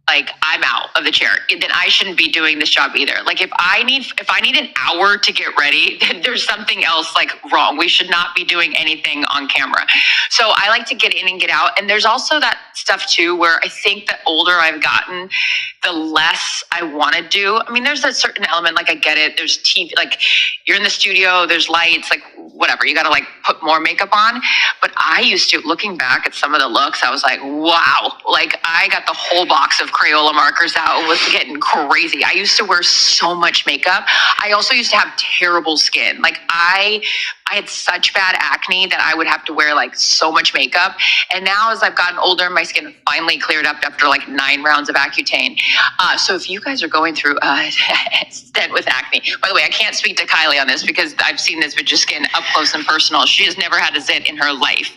like I'm out of the chair, then I shouldn't be doing this job either. Like if I need an hour to get ready, then there's something else like wrong. We should not be doing anything on camera. So I like to get in and get out. And there's also that stuff too, where I think the older I've gotten, the less I want to do. I mean, there's a certain element, like I get it. There's TV, like you're in the studio, there's lights, like whatever. You got to like put more makeup on. But I used to, looking back at some of the looks, I was like, wow, like I got the whole box of Crayola markers out. It was getting crazy. I used to wear so much makeup. I also used to have terrible skin. Like I had such bad acne that I would have to wear like so much makeup. And now as I've gotten older, my skin finally cleared up after like 9 rounds of Accutane. So if you guys are going through a stint with acne, by the way, I can't speak to Kylie on this because I've seen this bitch's skin up close and personal. She has never had a zit in her life.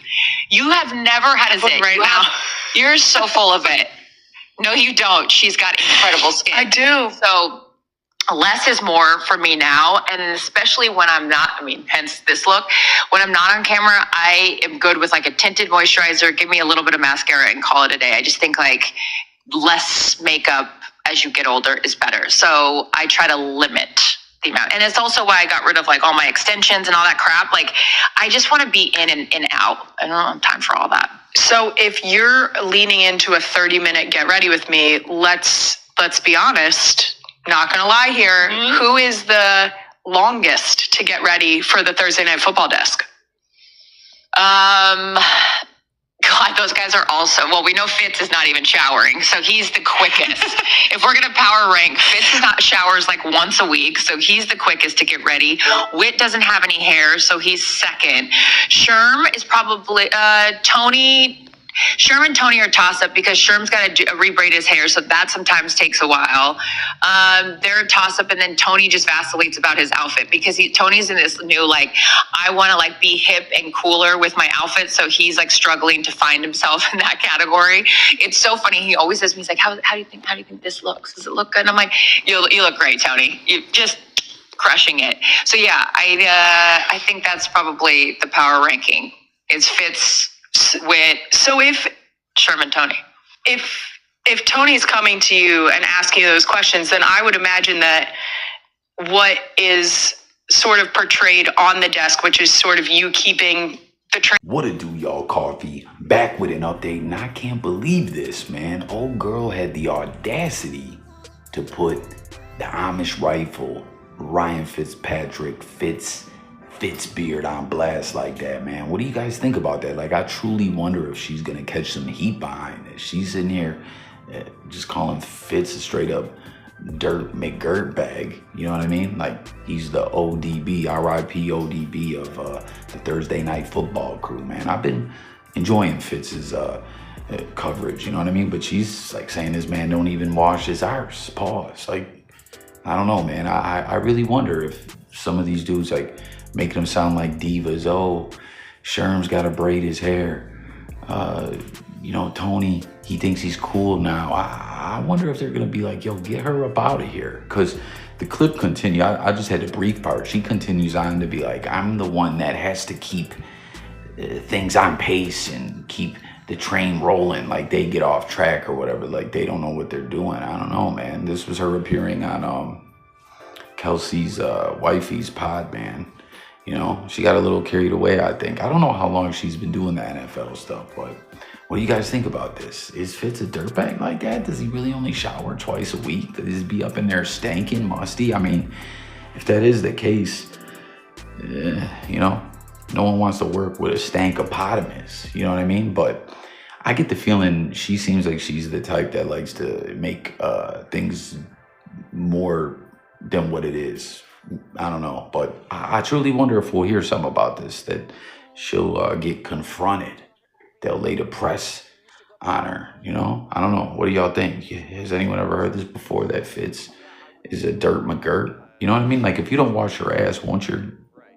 You have never had a zit. Right now. You're so full of it. No, you don't. She's got incredible skin. I do. So less is more for me now. And especially when I'm not, I mean, hence this look, when I'm not on camera, I am good with like a tinted moisturizer, give me a little bit of mascara and call it a day. I just think like less makeup as you get older is better. So I try to limit the amount. And it's also why I got rid of like all my extensions and all that crap. Like I just want to be in and out. I don't have time for all that. So if you're leaning into a 30-minute get ready with me, let's be honest. Not gonna lie here. Mm-hmm. Who is the longest to get ready for the Thursday Night Football desk? God, those guys are also, well, we know Fitz is not even showering, so he's the quickest. If we're gonna power rank, Fitz is not showers like once a week, so he's the quickest to get ready. Whit doesn't have any hair, so he's second. Sherm is probably Tony. Sherm and Tony are toss up because Sherm's got to rebraid his hair, so that sometimes takes a while. They're a toss up, and then Tony just vacillates about his outfit because Tony's in this new like I want to like be hip and cooler with my outfit, so he's like struggling to find himself in that category. It's so funny. He always says to me, he's like, how do you think this looks? Does it look good? And I'm like, you look great, Tony. You just crushing it. So yeah, I think that's probably the power ranking. Is Fitz. So if Sherman Tony, if Tony's coming to you and asking you those questions, then I would imagine that what is sort of portrayed on the desk, which is sort of you keeping the train. What it do, y'all? Coffee back with an update, and I can't believe this, man. Old girl had the audacity to put the Amish rifle, Ryan Fitzpatrick, Fitzbeard on blast like that, man. What do you guys think about that? Like, I truly wonder if she's gonna catch some heat behind this. She's in here just calling Fitz a straight up dirt McGirt bag. You know what I mean? Like, he's the ODB, RIP ODB of the Thursday Night Football crew, man. I've been enjoying Fitz's coverage, you know what I mean? But she's like saying this man don't even wash his arse. Pause. Like, I don't know, man. I really wonder if some of these dudes like making them sound like divas. Oh, Sherm's got to braid his hair. You know, Tony, he thinks he's cool now. I wonder if they're going to be like, yo, get her up out of here. Because the clip continue. I just had a brief part. She continues on to be like, I'm the one that has to keep things on pace and keep the train rolling. Like they get off track or whatever. Like they don't know what they're doing. I don't know, man. This was her appearing on Kelsey's wifey's pod, man. You know, she got a little carried away, I think. I don't know how long she's been doing the NFL stuff, but what do you guys think about this? Is Fitz a dirtbag like that? Does he really only shower twice a week? Does he be up in there stinking, musty? I mean, if that is the case, you know, no one wants to work with a stankopotamus, you know what I mean? But I get the feeling she seems like she's the type that likes to make things more than what it is. I don't know, but I truly wonder if we'll hear something about this, that she'll get confronted. They'll lay the press on her, you know? I don't know. What do y'all think? Has anyone ever heard this before, that Fitz is a dirt McGirt? You know what I mean? Like, if you don't wash your ass, won't your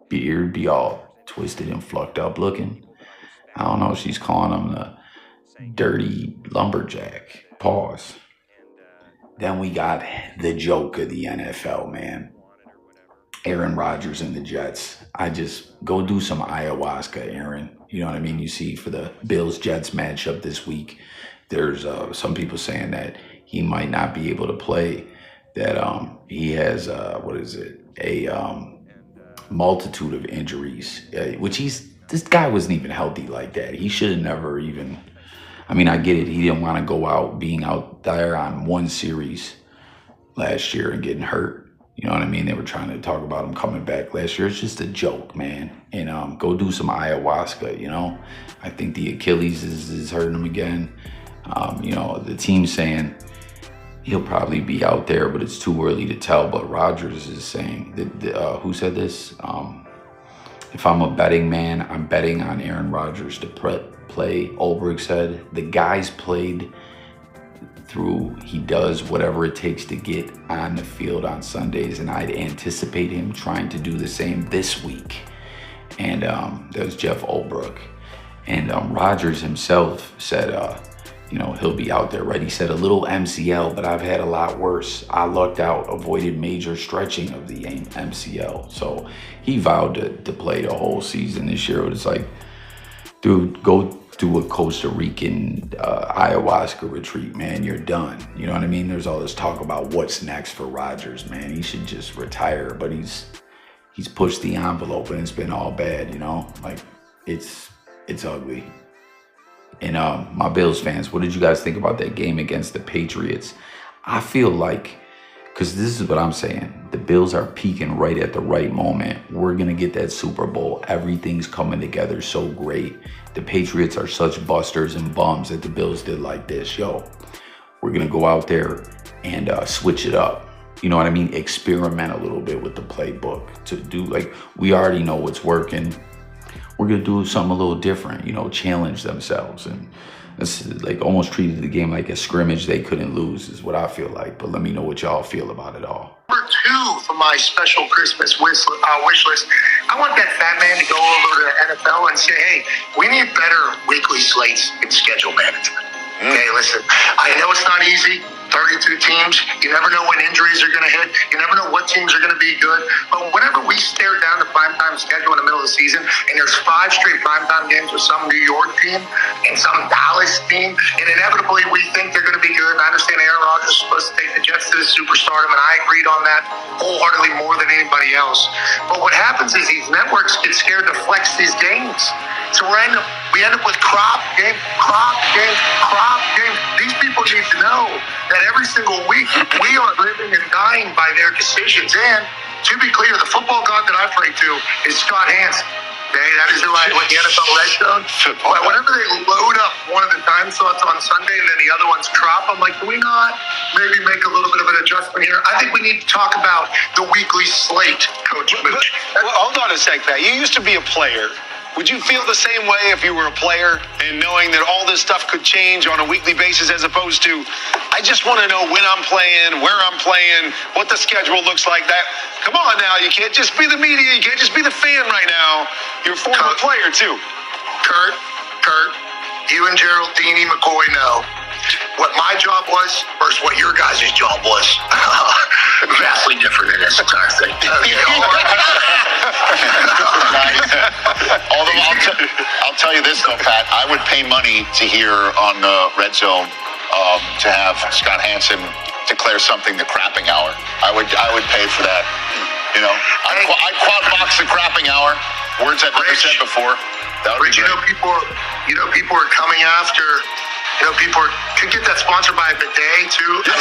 beard be all twisted and flucked up looking? I don't know. She's calling him the dirty lumberjack. Pause. Then we got the joke of the NFL, man. Aaron Rodgers and the Jets. I just go do some ayahuasca, Aaron. You know what I mean? You see, for the Bills-Jets matchup this week, there's some people saying that he might not be able to play. That he has a multitude of injuries, which this guy wasn't even healthy like that. He should have never even. I mean, I get it. He didn't want to go out being out there on one series last year and getting hurt. You know what I mean? They were trying to talk about him coming back last year. It's just a joke, man. And go do some ayahuasca, you know? I think the Achilles is hurting him again. You know, the team's saying he'll probably be out there, but it's too early to tell. But Rodgers is saying, who said this? If I'm a betting man, I'm betting on Aaron Rodgers to play. Ulbrich said, the guy's played through, he does whatever it takes to get on the field on Sundays, and I'd anticipate him trying to do the same this week. And that was Jeff Ulbrich. And Rodgers himself said, you know, he'll be out there, right? He said a little MCL, but I've had a lot worse. I lucked out, avoided major stretching of the MCL. So he vowed to play the whole season this year. It was like, dude, go do a Costa Rican ayahuasca retreat, man. You're done. You know what I mean? There's all this talk about what's next for Rodgers, man. He should just retire, but he's pushed the envelope and it's been all bad, you know? Like, it's ugly. And my Bills fans, what did you guys think about that game against the Patriots? I feel like, because this is what I'm saying, the Bills are peaking right at the right moment. We're going to get that Super Bowl. Everything's coming together so great. The Patriots are such busters and bums that the Bills did like this. Yo, we're going to go out there and switch it up. You know what I mean? Experiment a little bit with the playbook to do, like, we already know what's working. We're going to do something a little different, you know, challenge themselves. And it's like almost treated the game like a scrimmage they couldn't lose is what I feel like. But let me know what y'all feel about it all. Number 2 for my special Christmas wish list, I want that fat man to go over to the NFL and say, hey, we need better weekly slates and schedule management. Okay, listen, I know it's not easy. 32 teams. You never know when injuries are going to hit. You never know what teams are going to be good. But whenever we stare down the primetime schedule in the middle of the season, and there's 5 straight primetime games with some New York team and some Dallas team, and inevitably we think they're going to be good. And I understand Aaron Rodgers is supposed to take the Jets to the superstardom, and I agreed on that wholeheartedly more than anybody else. But what happens is these networks get scared to flex these games. So we end up with crop games. These people need to know that every single week we are living and dying by their decisions. And to be clear, the football god that I pray to is Scott Hansen. Okay, that is who I with the NFL Red Zone. But whenever they load up one of the time slots on Sunday and then the other one's crop, I'm like, can we not maybe make a little bit of an adjustment here? I think we need to talk about the weekly slate, Coach Mooch. Well, hold on a sec, Pat. You used to be a player. Would you feel the same way if you were a player and knowing that all this stuff could change on a weekly basis as opposed to, I just want to know when I'm playing, where I'm playing, what the schedule looks like? That. Come on now, you can't just be the media. You can't just be the fan right now. You're a former player, too. Kurt, you and Geraldine McCoy know what my job was versus what your guys' job was. Vastly different in this entire thing. Although I'll tell you this though, Pat, I would pay money to hear on the Red Zone to have Scott Hansen declare something the crapping hour. I would pay for that. You know, I'd quad box the crapping hour. Words I've never said before. That would be great. People are coming after. People could get that sponsored by a bidet too. I'm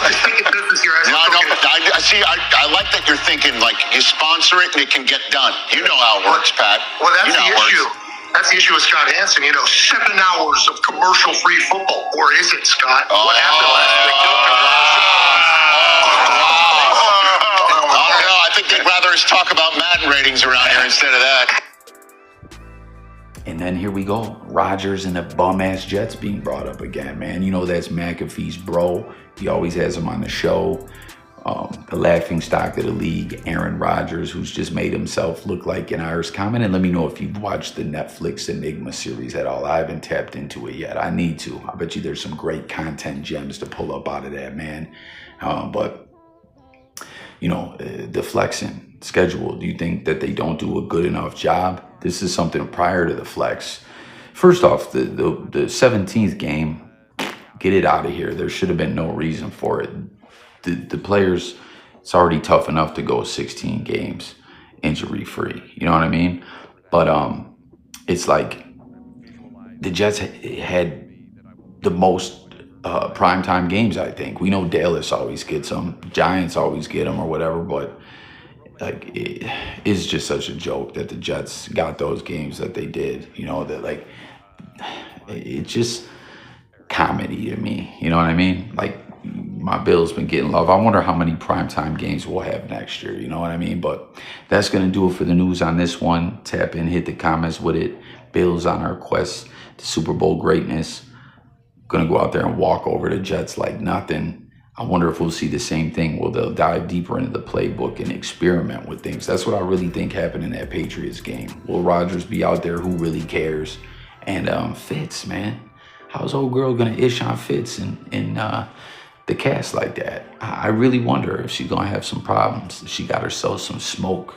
just thinking business here. I like that you're thinking like you sponsor it and it can get done. You know how it works, Pat. Well, that's the issue. That's the issue with Scott Hansen. 7 hours of commercial-free football, or is it, Scott? What happened last week? I don't know. I think they'd rather us talk about Madden ratings around here instead of that. And then here we go. Rodgers and the bum-ass Jets being brought up again, man. You know that's McAfee's bro. He always has him on the show. The laughingstock of the league, Aaron Rodgers, who's just made himself look like an Irish common. And let me know if you've watched the Netflix Enigma series at all. I haven't tapped into it yet. I need to. I bet you there's some great content gems to pull up out of that, man. But the flexing schedule, do you think that they don't do a good enough job? This is something prior to the flex. First off, the 17th game, Get it out of here. There should have been no reason for it. The players, it's already tough enough to go 16 games injury free. You know what I mean? But it's like the Jets had the most primetime games, I think. We know Dallas always gets them. Giants always get them or whatever, but like it's just such a joke that the Jets got those games that they did. You know, that like it's just comedy to me. You know what I mean? Like my Bills been getting love. I wonder how many primetime games we'll have next year. You know what I mean? But that's going to do it for the news on this one. Tap in, hit the comments with it. Bills on our quest to Super Bowl greatness. Going to go out there and walk over the Jets like nothing. I wonder if we'll see the same thing. Will they'll dive deeper into the playbook and experiment with things? That's what I really think happened in that Patriots game. Will Rodgers be out there? Who really cares? And Fitz, man. How's old girl going to ish on Fitz in the cast like that? I really wonder if she's going to have some problems. If she got herself some smoke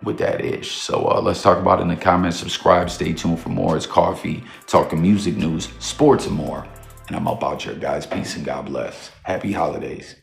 with that ish. So let's talk about it in the comments. Subscribe. Stay tuned for more. It's Coffee, talking music news, sports, and more. And I'm up out here, guys. Peace and God bless. Happy holidays.